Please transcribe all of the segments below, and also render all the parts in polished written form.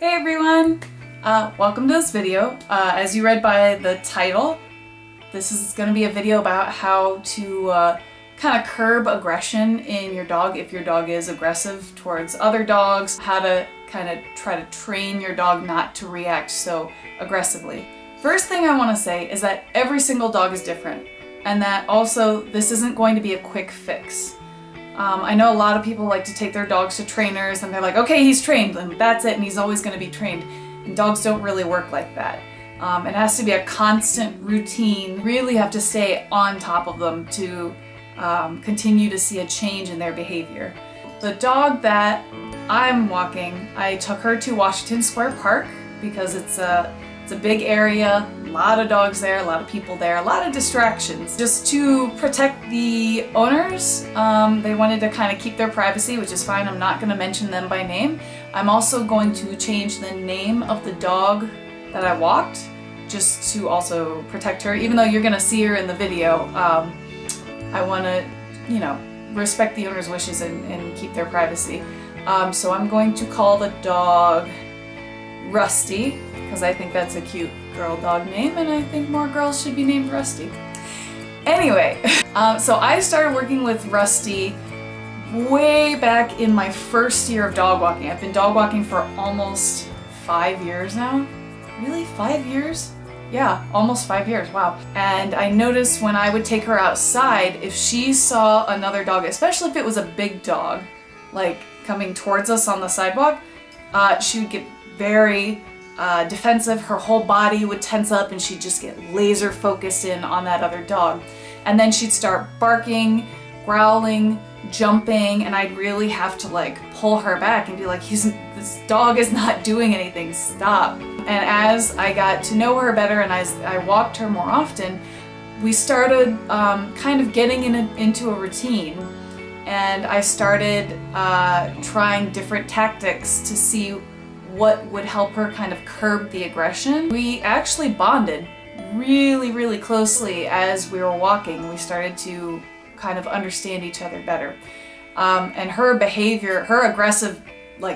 Hey everyone! Welcome to this video. As you read by the title, this is going to be a video about how to kind of curb aggression in your dog if your dog is aggressive towards other dogs, how to kind of try to train your dog not to react so aggressively. First thing I want to say is that every single dog is different, and that also this isn't going to be a quick fix. I know a lot of people like to take their dogs to trainers and they're like, okay, he's trained and that's it and he's always going to be trained. And dogs don't really work like that. It has to be a constant routine. Really have to stay on top of them to continue to see a change in their behavior. The dog that I'm walking, I took her to Washington Square Park because it's a big area, a lot of dogs there, a lot of people there, a lot of distractions. Just to protect the owners, they wanted to kind of keep their privacy, which is fine. I'm not going to mention them by name. I'm also going to change the name of the dog that I walked, just to also protect her. Even though you're going to see her in the video, I want to, respect the owner's wishes and keep their privacy. So I'm going to call the dog Rusty, because I think that's a cute girl dog name, and I think more girls should be named Rusty. Anyway, so I started working with Rusty way back in my first year of dog walking. I've been dog walking for almost 5 years now. Really? 5 years? Yeah, almost 5 years, wow. And I noticed when I would take her outside, if she saw another dog, especially if it was a big dog, like coming towards us on the sidewalk, she would get very defensive. Her whole body would tense up and she'd just get laser focused in on that other dog. And then she'd start barking, growling, jumping, and I'd really have to like pull her back and be like, this dog is not doing anything, stop. And as I got to know her better and as I walked her more often, we started kind of getting into a routine. And I started trying different tactics to see what would help her kind of curb the aggression. We actually bonded really, really closely as we were walking. We started to kind of understand each other better. And her behavior, her aggressive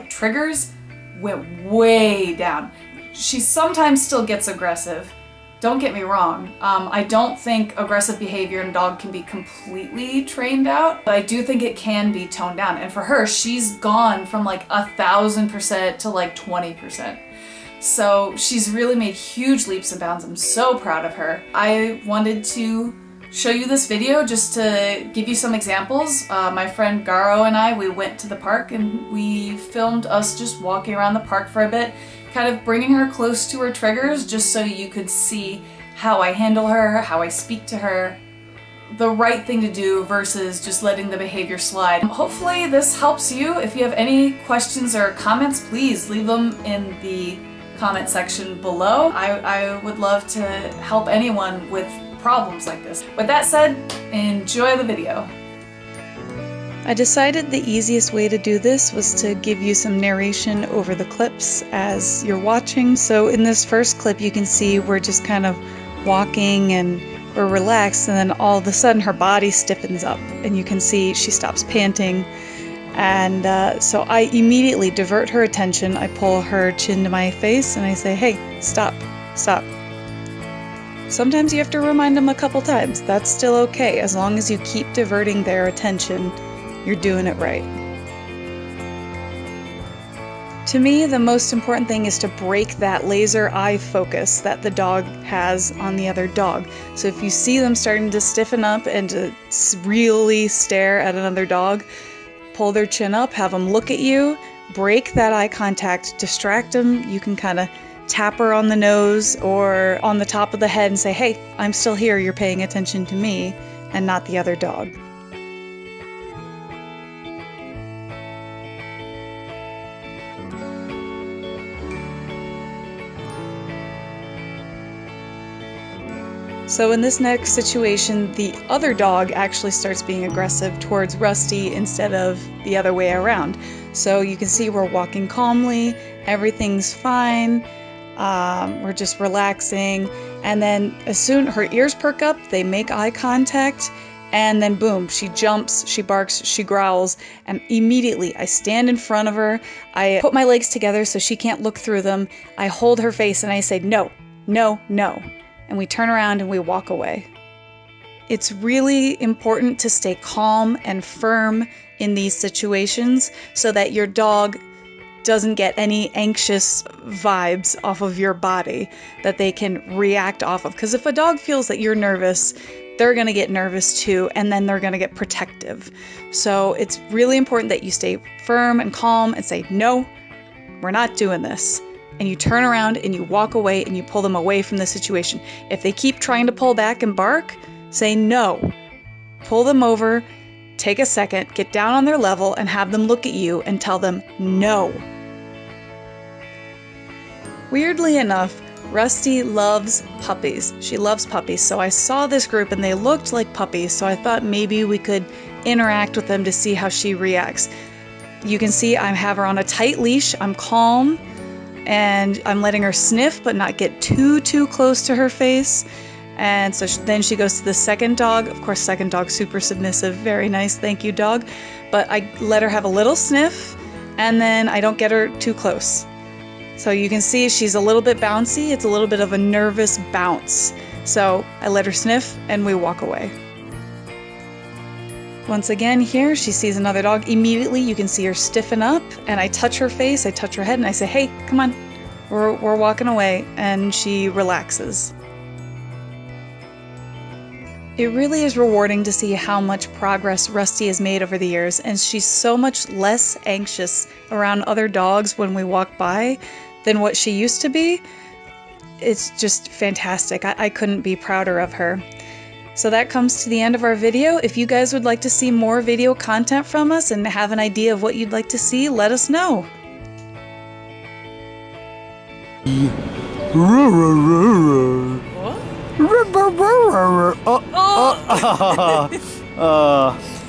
triggers went way down. She sometimes still gets aggressive. Don't get me wrong. I don't think aggressive behavior in a dog can be completely trained out, but I do think it can be toned down. And for her, she's gone from 1,000% to 20%. So she's really made huge leaps and bounds. I'm so proud of her. I wanted to show you this video just to give you some examples. My friend Garo and I, we went to the park and we filmed us just walking around the park for a bit, kind of bringing her close to her triggers just so you could see how I handle her, how I speak to her, the right thing to do versus just letting the behavior slide. Hopefully this helps you. If you have any questions or comments, please leave them in the comment section below. I would love to help anyone with problems like this. With that said, enjoy the video. I decided the easiest way to do this was to give you some narration over the clips as you're watching. So in this first clip you can see we're just kind of walking and we're relaxed, and then all of a sudden her body stiffens up and you can see she stops panting. And so I immediately divert her attention. I pull her chin to my face and I say, hey, stop, stop. Sometimes you have to remind them a couple times. That's still okay. As long as you keep diverting their attention, you're doing it right. To me, the most important thing is to break that laser eye focus that the dog has on the other dog. So if you see them starting to stiffen up and to really stare at another dog, pull their chin up, have them look at you, break that eye contact, distract them. You can kind of tap her on the nose or on the top of the head and say, hey, I'm still here, you're paying attention to me and not the other dog. So in this next situation, the other dog actually starts being aggressive towards Rusty instead of the other way around. So you can see we're walking calmly, everything's fine, we're just relaxing, and then as soon her ears perk up, they make eye contact, And then boom, she jumps, she barks, she growls, and immediately I stand in front of her. I put my legs together so she can't look through them. I hold her face and I say, no, no, no. And we turn around and we walk away. It's really important to stay calm and firm in these situations so that your dog doesn't get any anxious vibes off of your body that they can react off of. Because if a dog feels that you're nervous, they're going to get nervous too, and then they're going to get protective. So it's really important that you stay firm and calm and say, no, we're not doing this. And you turn around and you walk away and you pull them away from the situation. If they keep trying to pull back and bark, say no. Pull them over, take a second, get down on their level and have them look at you and tell them no. Weirdly enough, Rusty loves puppies. She loves puppies. So I saw this group and they looked like puppies. So I thought maybe we could interact with them to see how she reacts. You can see I have her on a tight leash. I'm calm and I'm letting her sniff but not get too close to her face. And so then she goes to the second dog. Of course, second dog, super submissive. Very nice. Thank you, dog. But I let her have a little sniff and then I don't get her too close. So you can see she's a little bit bouncy. It's a little bit of a nervous bounce. So I let her sniff and we walk away. Once again here, she sees another dog. Immediately you can see her stiffen up and I touch her face, I touch her head and I say, hey, come on, we're walking away, and she relaxes. It really is rewarding to see how much progress Rusty has made over the years, and she's so much less anxious around other dogs when we walk by than what she used to be. It's just fantastic. I couldn't be prouder of her. So that comes to the end of our video. If you guys would like to see more video content from us and have an idea of what you'd like to see, let us know. What?